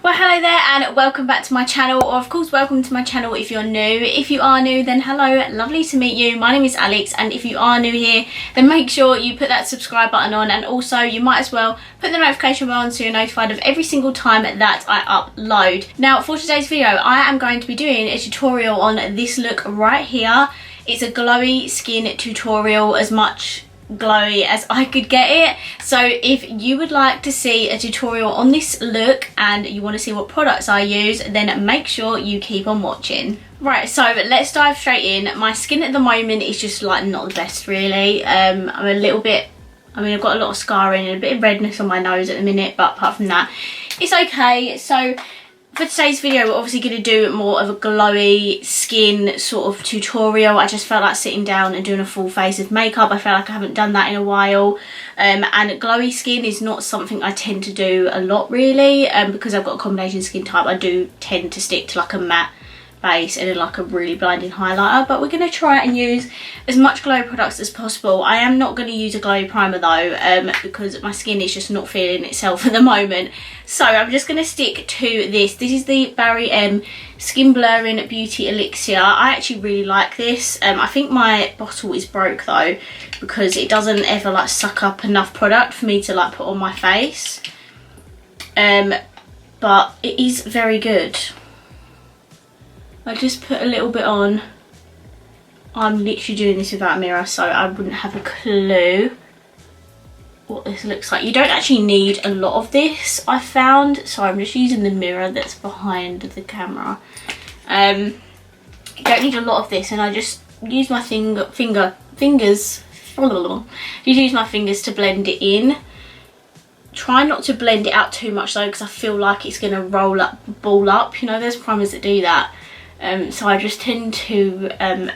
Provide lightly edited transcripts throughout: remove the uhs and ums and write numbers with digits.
Well, hello there and welcome back to my channel, or of course welcome to my channel if you're new. If you are new, then hello, lovely to meet you. My name is Alex, and if you are new here, then make sure you put that subscribe button on, and also you might as well put the notification bell on so you're notified of every single time that I upload. Now for today's video, I am going to be doing a tutorial on this look right here. It's a glowy skin tutorial, as much glowy as I could get it. So if you would like to see a tutorial on this look and you want to see what products I use, then make sure you keep on watching. Right, so let's dive straight in. My skin at the moment is just like not the best really. I'm a little bit, I've got a lot of scarring and a bit of redness on my nose at the minute, but apart from that it's okay. So for today's video, we're obviously going to do more of a glowy skin sort of tutorial. I just felt like sitting down and doing a full face of makeup. I felt like I haven't done that in a while. And glowy skin is not something I tend to do a lot really. Because I've got a combination skin type, I do tend to stick to like a matte base and then like a really blinding highlighter. But we're going to try and use as much glowy products as possible. I am not going to use a glowy primer though, because my skin is just not feeling itself at the moment. So I'm just going to stick to this. This is the Barry M Skin Blurring Beauty Elixir. I actually really like this. I think my bottle is broke though, because it doesn't ever like suck up enough product for me to like put on my face. But it is very good. I just put a little bit on. I'm literally doing this without a mirror, so I wouldn't have a clue what this looks like. You don't actually need a lot of this, I found. So I'm just using the mirror that's behind the camera. You don't need a lot of this, and I just use my fingers. Just use my fingers to blend it in. Try not to blend it out too much though, because I feel like it's gonna roll up, ball up. You know, there's primers that do that. So I just tend to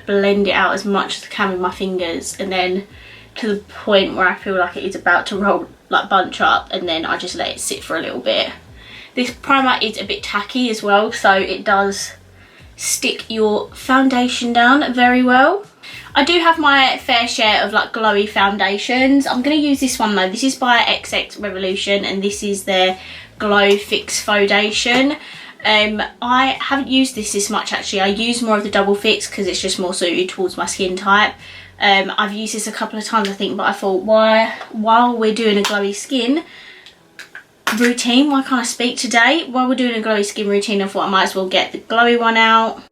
blend it out as much as I can with my fingers, and then to the point where I feel like it is about to roll, like bunch up, and then I just let it sit for a little bit. This primer is a bit tacky as well, so it does stick your foundation down very well. I do have my fair share of like glowy foundations. I'm going to use this one though. This is by XX Revolution, and this is their Glow Fix Foundation. I haven't used this much actually. I use more of the Double Fix because it's just more suited towards my skin type. I've used this a couple of times I think, but I thought while we're doing a glowy skin routine, why can't I speak today? While we're doing a glowy skin routine, I thought I might as well get the glowy one out.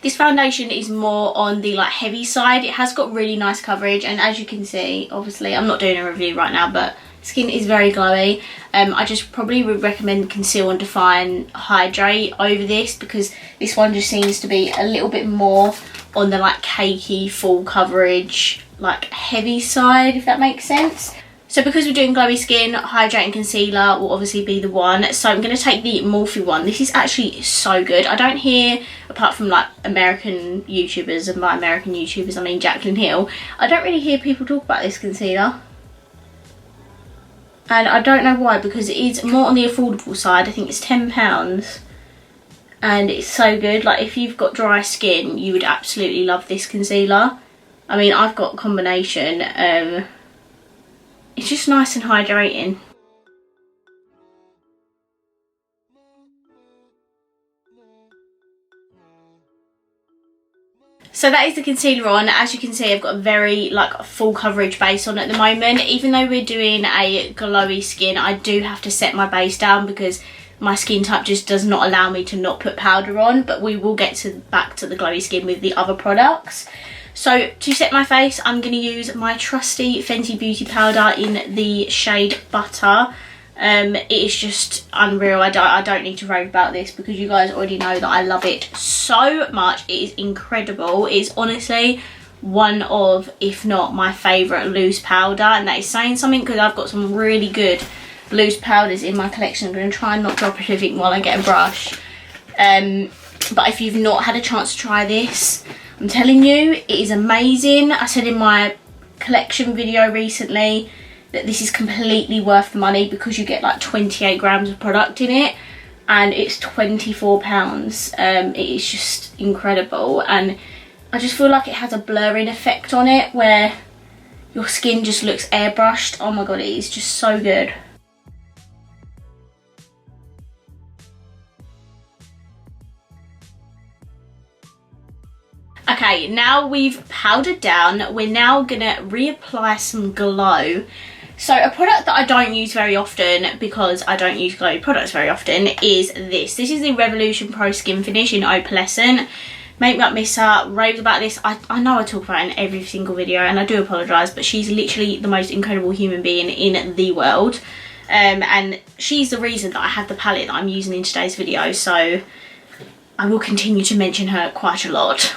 This foundation is more on the like heavy side. It has got really nice coverage, and as you can see, obviously I'm not doing a review right now, but skin is very glowy. I just probably would recommend Conceal and Define Hydrate over this, because this one just seems to be a little bit more on the like cakey full coverage like heavy side, if that makes sense. So because we're doing glowy skin, Hydrate and Concealer will obviously be the one. So I'm going to take the Morphe one. This is actually so good. I don't hear, apart from like American YouTubers, and by American YouTubers I mean Jaclyn Hill, I don't really hear people talk about this concealer. And I don't know why, because it is more on the affordable side. I think it's £10. And it's so good. Like if you've got dry skin, you would absolutely love this concealer. I mean, I've got a combination. It's just nice and hydrating. So that is the concealer on. As you can see, I've got a very like full coverage base on at the moment. Even though we're doing a glowy skin, I do have to set my base down because my skin type just does not allow me to not put powder on. But we will get back to the glowy skin with the other products. So to set my face, I'm going to use my trusty Fenty Beauty powder in the shade Butter. It is just unreal. I don't need to rave about this because you guys already know that I love it so much. It is incredible. It is honestly one of, if not my favourite loose powder, and that is saying something because I've got some really good loose powders in my collection. I'm going to try and not drop everything while I get a brush. But if you've not had a chance to try this, I'm telling you, it is amazing. I said in my collection video recently that this is completely worth the money because you get like 28 grams of product in it, and it's £24. It is just incredible, and I just feel like it has a blurring effect on it where your skin just looks airbrushed. Oh my god, it is just so good. Okay, now we've powdered down, we're now gonna reapply some glow. So a product that I don't use very often, because I don't use glowy products very often, is this. This is the Revolution Pro Skin Finish in Opalescent. Makeup Misser raved about this. I know I talk about it in every single video, and I do apologise, but she's literally the most incredible human being in the world. And she's the reason that I have the palette that I'm using in today's video, so I will continue to mention her quite a lot.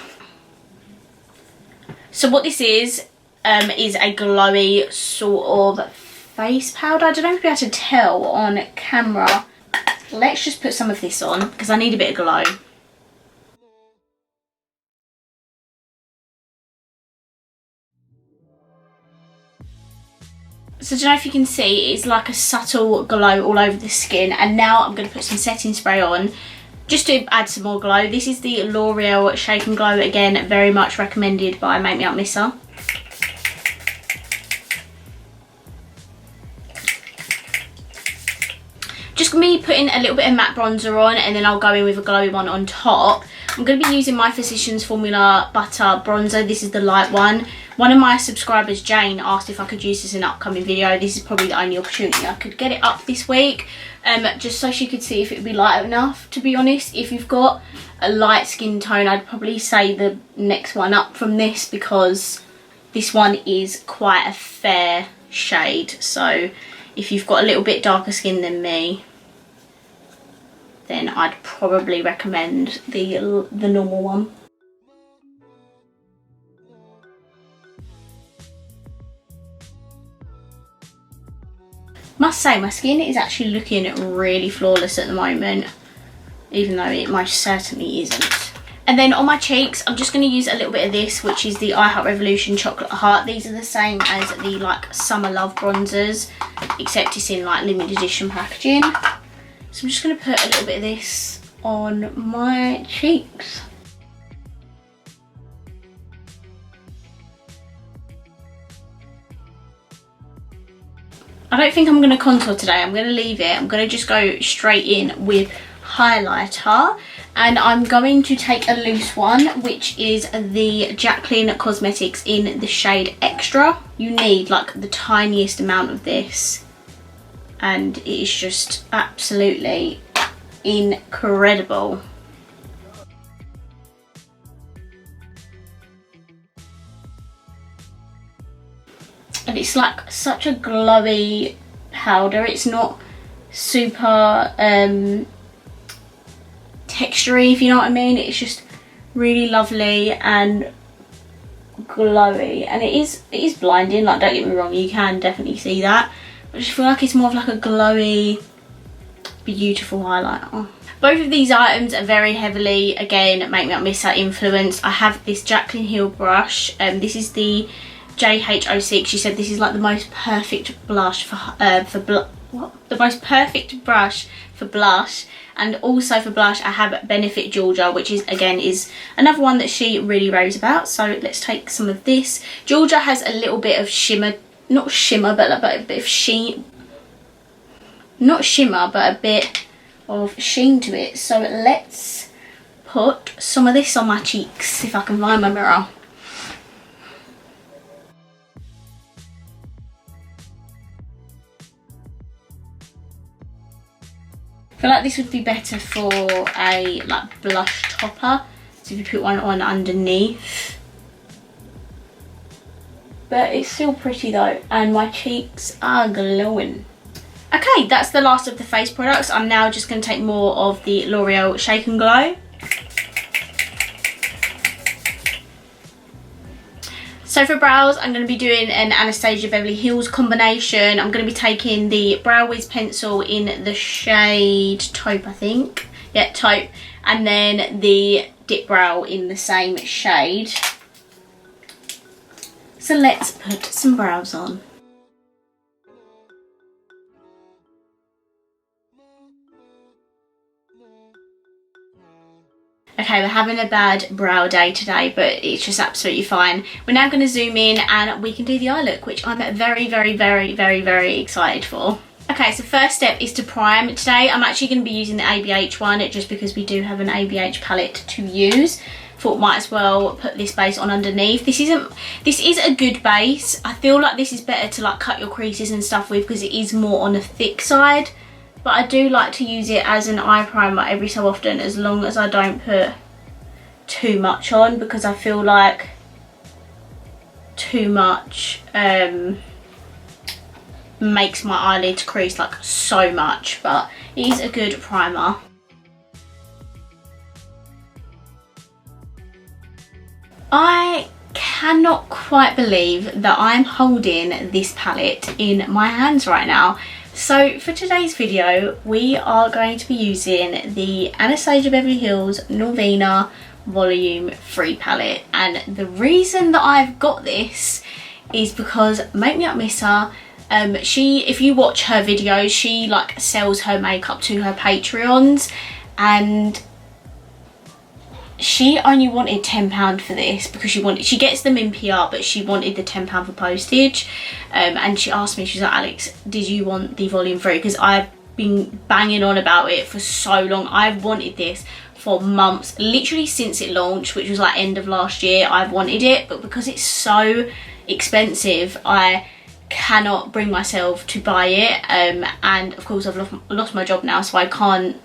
So what this is a glowy sort of face powder. I don't know if you'll be able to tell on camera. Let's just put some of this on because I need a bit of glow. So I don't know if you can see, it's like a subtle glow all over the skin. And now I'm going to put some setting spray on just to add some more glow. This is the L'Oreal Shake and Glow, again, very much recommended by Makeup Misser. Just me putting a little bit of matte bronzer on, and then I'll go in with a glowy one on top. I'm going to be using my Physicians Formula Butter Bronzer. This is the light one. One of my subscribers, Jane, asked if I could use this in an upcoming video. This is probably the only opportunity I could get it up this week. Just so she could see if it would be light enough. To be honest, if you've got a light skin tone, I'd probably say the next one up from this, because this one is quite a fair shade. So if you've got a little bit darker skin than me, then I'd probably recommend the normal one. Must say, my skin is actually looking really flawless at the moment, even though it most certainly isn't. And then on my cheeks, I'm just going to use a little bit of this, which is the I Heart Revolution Chocolate Heart. These are the same as the like Summer Love bronzers, except it's in like limited edition packaging. So I'm just going to put a little bit of this on my cheeks. I don't think I'm going to contour today. I'm going to leave it. I'm going to just go straight in with highlighter. And I'm going to take a loose one, which is the Jaclyn Cosmetics in the shade Extra. You need like the tiniest amount of this, and it is just absolutely incredible. And it's like such a glowy powder. It's not super textury, if you know what I mean. It's just really lovely and glowy, and it is blinding, like, don't get me wrong, you can definitely see that, but I just feel like it's more of like a glowy, beautiful highlighter. Both of these items are very heavily, again, Makeup Misser influenced. I have this Jaclyn Hill brush, this is the JH06. She said this is like the most perfect blush the most perfect brush for blush. And also for blush, I have Benefit Georgia, which is, again, is another one that she really raves about. So let's take some of this. Georgia has a little bit of shimmer, not shimmer, but a bit of sheen. Not shimmer, but a bit of sheen to it. So let's put some of this on my cheeks, if I can find my mirror. I feel like this would be better for a like blush topper, so if you put one on underneath. But it's still pretty though, and my cheeks are glowing. Okay, that's the last of the face products. I'm now just going to take more of the L'Oreal Shake and Glow. So for brows, I'm going to be doing an Anastasia Beverly Hills combination. I'm going to be taking the Brow Wiz pencil in the shade Taupe, I think. Yeah, Taupe. And then the Dip Brow in the same shade. So let's put some brows on. Okay, okay, we're having a bad brow day today, but it's just absolutely fine. We're now going to zoom in and we can do the eye look, which I'm very, very, very, very, very excited for. Okay, so first step is to prime. Today I'm actually going to be using the ABH one just because we do have an ABH palette to use. Thought might as well put this base on underneath. This is a good base. I feel like this is better to like cut your creases and stuff with because it is more on the thick side. But I do like to use it as an eye primer every so often, as long as I don't put too much on, because I feel like too much makes my eyelids crease like so much. But it is a good primer. I cannot quite believe that I'm holding this palette in my hands right now. So for today's video, we are going to be using the Anastasia Beverly Hills Norvina Volume 3 palette. And the reason that I've got this is because Make Me Up Misser, if you watch her videos, she like sells her makeup to her Patreons, and she only wanted £10 for this because she gets them in PR, but she wanted the £10 for postage. And she asked me, she's like, Alex, did you want the volume 3? Because I've been banging on about it for so long. I've wanted this for months, literally since it launched, which was like end of last year. I've wanted it, but because it's so expensive, I cannot bring myself to buy it. And of course I've lost my job now, so I can't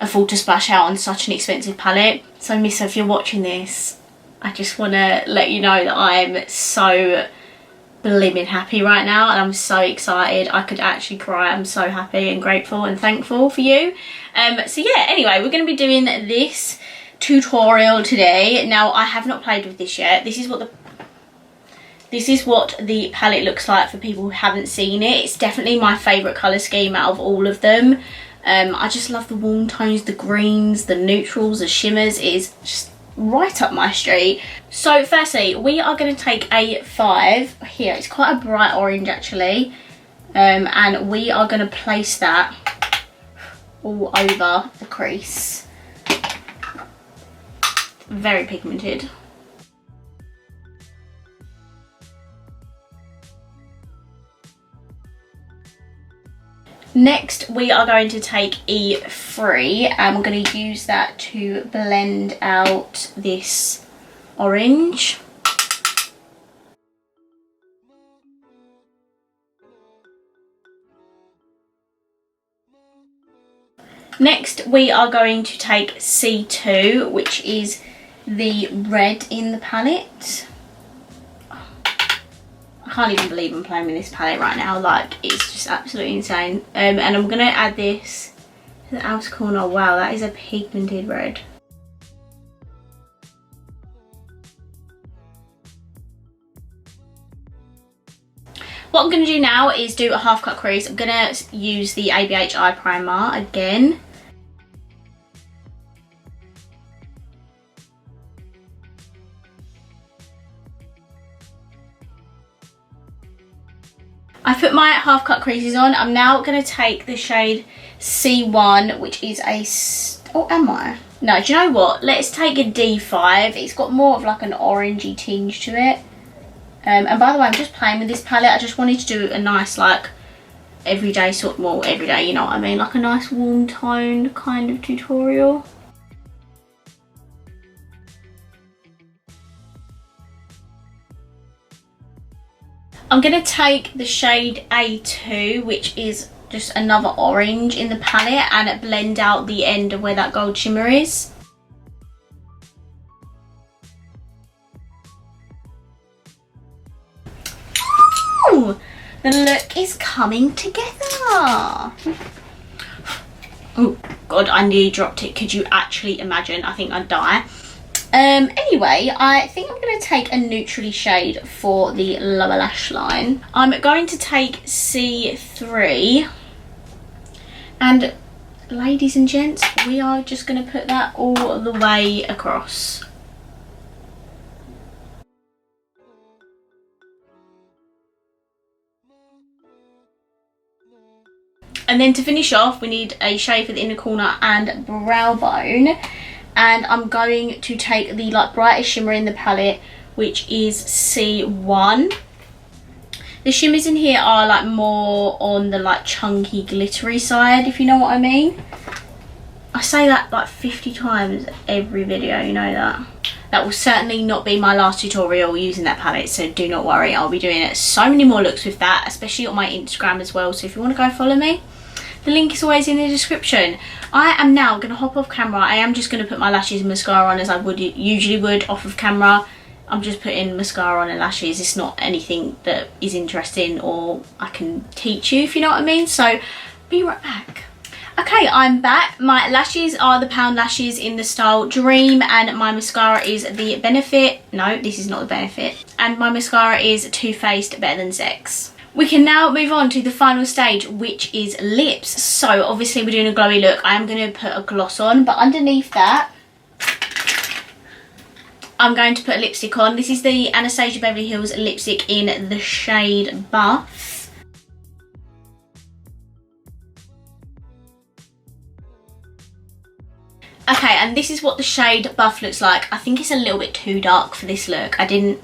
afford to splash out on such an expensive palette. So Miss, if you're watching this, I just want to let you know that I'm so blimmin' happy right now, and I'm so excited. I could actually cry. I'm so happy and grateful and thankful for you. So yeah, anyway, we're going to be doing this tutorial today. Now, I have not played with this yet. This is what the palette looks like for people who haven't seen it. It's definitely my favourite colour scheme out of all of them. I just love the warm tones, the greens, the neutrals, the shimmers. It is just right up my street. So firstly, we are going to take a 5 here. It's quite a bright orange actually, and we are going to place that all over the crease. Very pigmented. Next, we are going to take E3 and we're going to use that to blend out this orange. Next, we are going to take C2, which is the red in the palette. I can't even believe I'm playing with this palette right now. Like, it's just absolutely insane. And I'm going to add this to the outer corner. Wow, that is a pigmented red. What I'm going to do now is do a half cut crease. I'm going to use the ABH eye primer again. I've put my half cut creases on. I'm now going to take the shade C1, which is a... Oh, am I? No, do you know what? Let's take a D5. It's got more of like an orangey tinge to it. And by the way, I'm just playing with this palette. I just wanted to do a nice like everyday sort, well, everyday, you know what I mean, like a nice warm toned kind of tutorial. I'm going to take the shade A2, which is just another orange in the palette, and blend out the end of where that gold shimmer is. Ooh, the look is coming together. Oh God, I nearly dropped it. Could you actually imagine? I think I'd die. Anyway, I think I'm going to take a neutrally shade for the lower lash line. I'm going to take C3, and ladies and gents, we are just going to put that all the way across. And then to finish off, we need a shade for the inner corner and brow bone. and I'm going to take the like brightest shimmer in the palette, which is C1. The shimmers in here are like more on the like chunky glittery side, if you know what I mean. I say that like 50 times every video, you know that. That will certainly not be my last tutorial using that palette, so do not worry. I'll be doing so many more looks with that, especially on my Instagram as well. So if you want to go follow me, the link is always in the description. I am now going to hop off camera. I am just going to put my lashes and mascara on as I usually would off of camera. I'm just putting mascara on and lashes. It's not anything that is interesting or I can teach you, if you know what I mean. So be right back. Okay, I'm back. My lashes are the Pound lashes in the style Dream, and my mascara is the Benefit. No, this is not the Benefit. And my mascara is Too Faced Better Than Sex. We can now move on to the final stage, which is lips. So obviously we're doing a glowy look. I am going to put a gloss on, but underneath that, I'm going to put a lipstick on. This is the Anastasia Beverly Hills lipstick in the shade Buff. Okay, and this is what the shade Buff looks like. I think it's a little bit too dark for this look. I didn't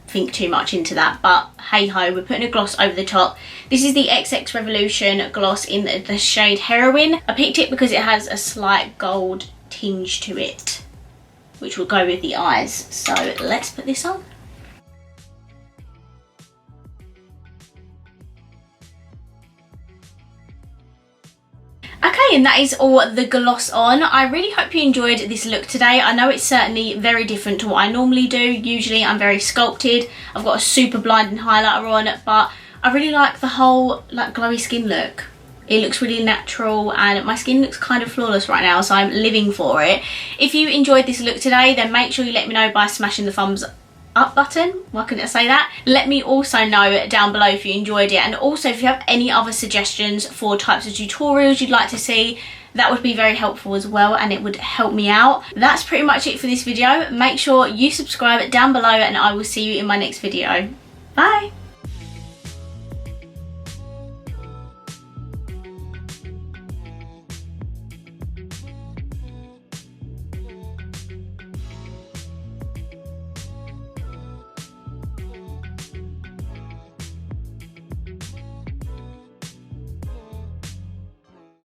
think too much into that, but hey ho, we're putting a gloss over the top. This is the XX Revolution gloss in the shade Heroin. I picked it because it has a slight gold tinge to it, which will go with the eyes. So let's put this on. Okay, and that is all the gloss on. I really hope you enjoyed this look today. I know it's certainly very different to what I normally do. Usually I'm very sculpted. I've got a super blinding highlighter on, but I really like the whole like glowy skin look. It looks really natural and my skin looks kind of flawless right now, so I'm living for it. If you enjoyed this look today, then make sure you let me know by smashing the thumbs up button. Why couldn't I say that? Let me also know down below if you enjoyed it, and also if you have any other suggestions for types of tutorials you'd like to see, that would be very helpful as well, and it would help me out. That's pretty much it for this video. Make sure you subscribe down below and I will see you in my next video. Bye.